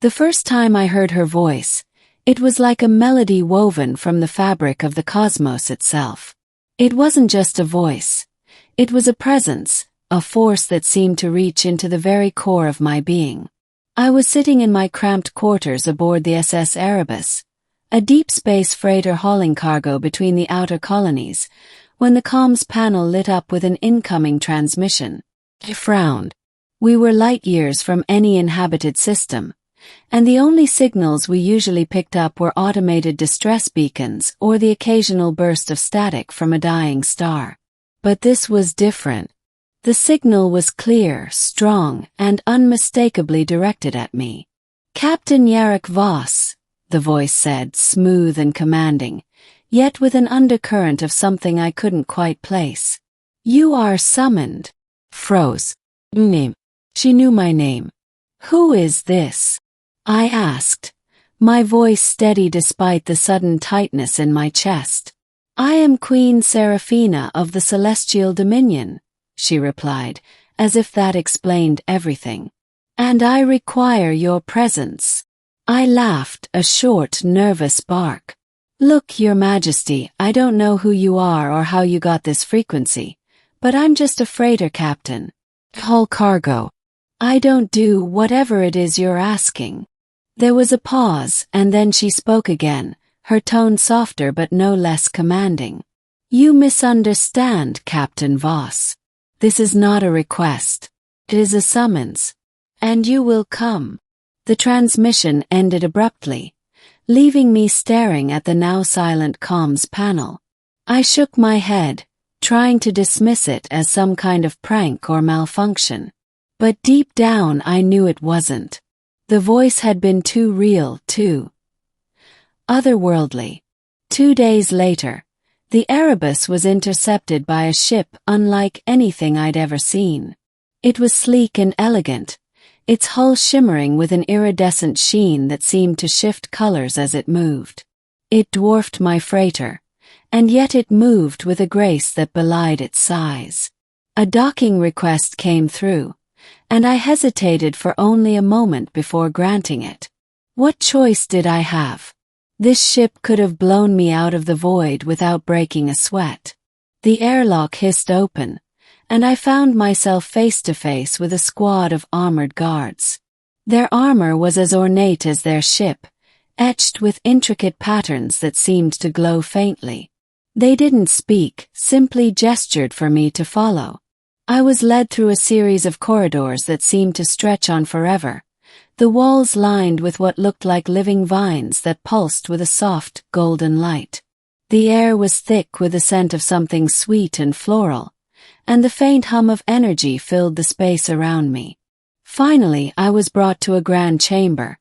The first time I heard her voice, it was like a melody woven from the fabric of the cosmos itself. It wasn't just a voice. It was a presence, a force that seemed to reach into the very core of my being. I was sitting in my cramped quarters aboard the SS Erebus, a deep space freighter hauling cargo between the outer colonies, when the comms panel lit up with an incoming transmission. I frowned. We were light years from any inhabited system, and the only signals we usually picked up were automated distress beacons or the occasional burst of static from a dying star. But this was different. The signal was clear, strong, and unmistakably directed at me. "Captain Jarek Voss," the voice said, smooth and commanding, yet with an undercurrent of something I couldn't quite place. "You are summoned." Froze. Name. She knew my name. "Who is this?" I asked, my voice steady despite the sudden tightness in my chest. "I am Queen Seraphina of the Celestial Dominion," she replied, as if that explained everything. "And I require your presence." I laughed, a short, nervous bark. "Look, Your Majesty, I don't know who you are or how you got this frequency, but I'm just a freighter captain. Haul cargo. I don't do whatever it is you're asking." There was a pause, and then she spoke again, her tone softer but no less commanding. "You misunderstand, Captain Voss. This is not a request. It is a summons. And you will come." The transmission ended abruptly, leaving me staring at the now silent comms panel. I shook my head, trying to dismiss it as some kind of prank or malfunction. But deep down I knew it wasn't. The voice had been too real, too otherworldly. 2 days later, the Erebus was intercepted by a ship unlike anything I'd ever seen. It was sleek and elegant, its hull shimmering with an iridescent sheen that seemed to shift colors as it moved. It dwarfed my freighter, and yet it moved with a grace that belied its size. A docking request came through, and I hesitated for only a moment before granting it. What choice did I have? This ship could have blown me out of the void without breaking a sweat. The airlock hissed open, and I found myself face to face with a squad of armored guards. Their armor was as ornate as their ship, etched with intricate patterns that seemed to glow faintly. They didn't speak, simply gestured for me to follow. I was led through a series of corridors that seemed to stretch on forever, the walls lined with what looked like living vines that pulsed with a soft, golden light. The air was thick with the scent of something sweet and floral, and the faint hum of energy filled the space around me. Finally, I was brought to a grand chamber,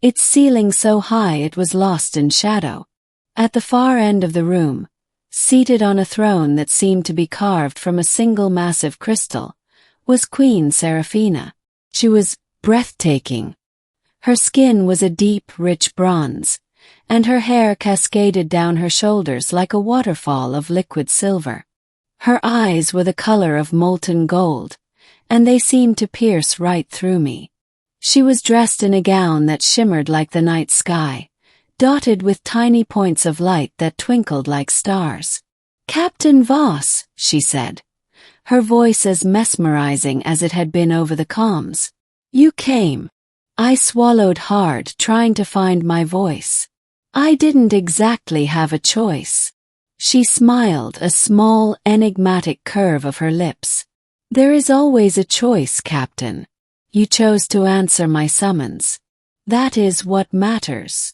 its ceiling so high it was lost in shadow. At the far end of the room, seated on a throne that seemed to be carved from a single massive crystal, was Queen Seraphina. She was breathtaking. Her skin was a deep, rich bronze, and her hair cascaded down her shoulders like a waterfall of liquid silver. Her eyes were the color of molten gold, and they seemed to pierce right through me. She was dressed in a gown that shimmered like the night sky, dotted with tiny points of light that twinkled like stars. "Captain Voss," she said, her voice as mesmerizing as it had been over the comms. "You came." I swallowed hard, trying to find my voice. I didn't exactly have a choice. She smiled, a small, enigmatic curve of her lips. "There is always a choice, Captain. You chose to answer my summons. That is what matters.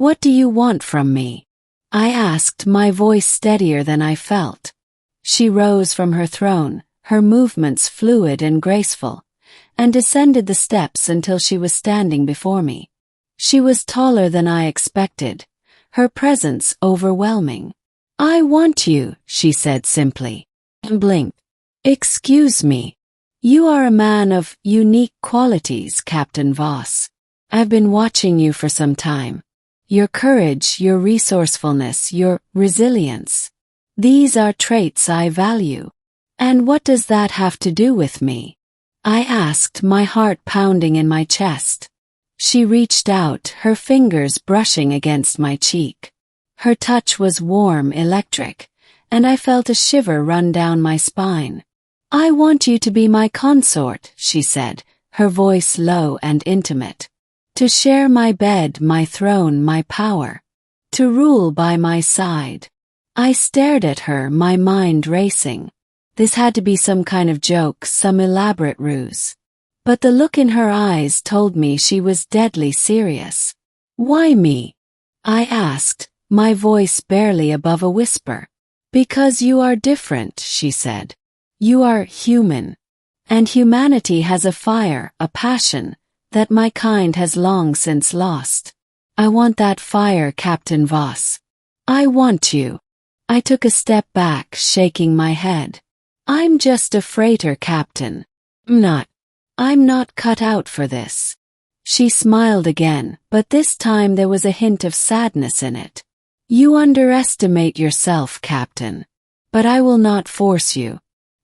What do you want from me?" I asked, my voice steadier than I felt. She rose from her throne, her movements fluid and graceful, and descended the steps until she was standing before me. She was taller than I expected, her presence overwhelming. "I want you," she said simply, and blinked. "Excuse me. You are a man of unique qualities, Captain Voss. I've been watching you for some time. Your courage, your resourcefulness, your resilience. These are traits I value. And what does that have to do with me?" I asked, my heart pounding in my chest. She reached out, her fingers brushing against my cheek. Her touch was warm, electric, and I felt a shiver run down my spine. "I want you to be my consort," she said, her voice low and intimate. "To share my bed, my throne, my power. To rule by my side." I stared at her, my mind racing. This had to be some kind of joke, some elaborate ruse. But the look in her eyes told me she was deadly serious. "Why me?" I asked, my voice barely above a whisper. "Because you are different," she said. "You are human. And humanity has a fire, a passion, that my kind has long since lost. I want that fire, Captain Voss. I want you." I took a step back, shaking my head. "I'm just a freighter, Captain. I'm not cut out for this." She smiled again, but this time there was a hint of sadness in it. "You underestimate yourself, Captain. But I will not force you.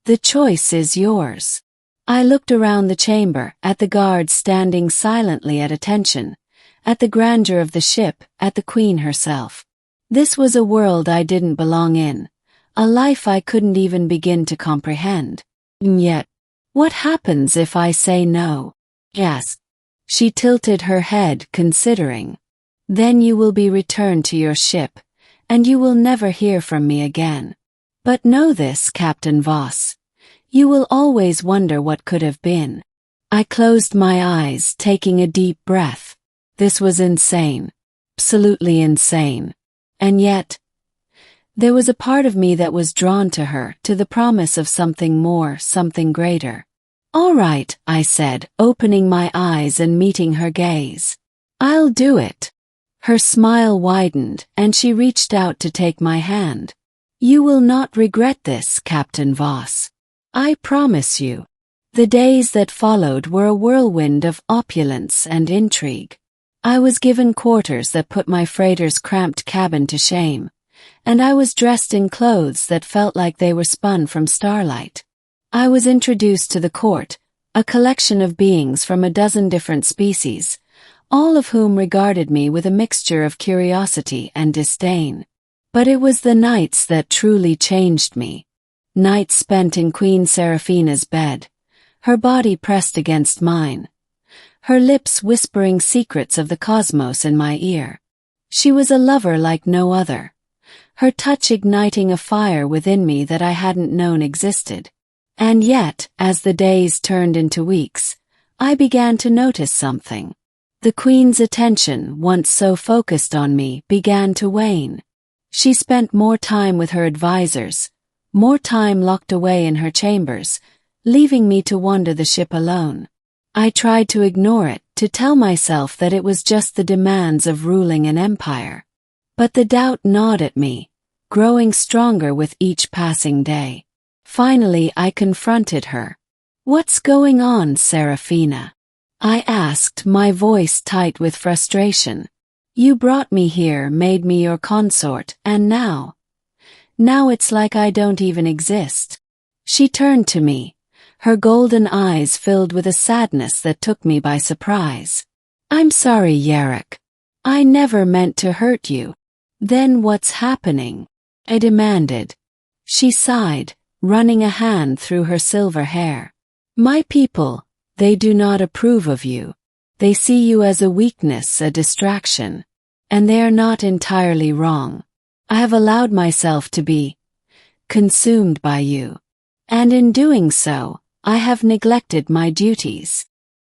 The choice is yours." I looked around the chamber, at the guards standing silently at attention, at the grandeur of the ship, at the Queen herself. This was a world I didn't belong in, a life I couldn't even begin to comprehend. And yet, what happens if I say no? "Yes." She tilted her head, considering. "Then you will be returned to your ship, and you will never hear from me again. But know this, Captain Voss. You will always wonder what could have been." I closed my eyes, taking a deep breath. This was insane. Absolutely insane. And yet, there was a part of me that was drawn to her, to the promise of something more, something greater. "All right," I said, opening my eyes and meeting her gaze. "I'll do it." Her smile widened, and she reached out to take my hand. "You will not regret this, Captain Voss. I promise you." The days that followed were a whirlwind of opulence and intrigue. I was given quarters that put my freighter's cramped cabin to shame, and I was dressed in clothes that felt like they were spun from starlight. I was introduced to the court, a collection of beings from a dozen different species, all of whom regarded me with a mixture of curiosity and disdain. But it was the nights that truly changed me. Nights spent in Queen Seraphina's bed, her body pressed against mine, her lips whispering secrets of the cosmos in my ear. She was a lover like no other, her touch igniting a fire within me that I hadn't known existed. And yet, as the days turned into weeks, I began to notice something. The Queen's attention, once so focused on me, began to wane. She spent more time with her advisors, more time locked away in her chambers, leaving me to wander the ship alone. I tried to ignore it, to tell myself that it was just the demands of ruling an empire. But the doubt gnawed at me, growing stronger with each passing day. Finally, I confronted her. "What's going on, Seraphina?" I asked, my voice tight with frustration. "You brought me here, made me your consort, and now it's like I don't even exist." She turned to me, her golden eyes filled with a sadness that took me by surprise. "I'm sorry, Jarek. I never meant to hurt you." "Then what's happening?" I demanded. She sighed, running a hand through her silver hair. "My people, they do not approve of you. They see you as a weakness, a distraction. And they are not entirely wrong. I have allowed myself to be consumed by you. And in doing so, I have neglected my duties.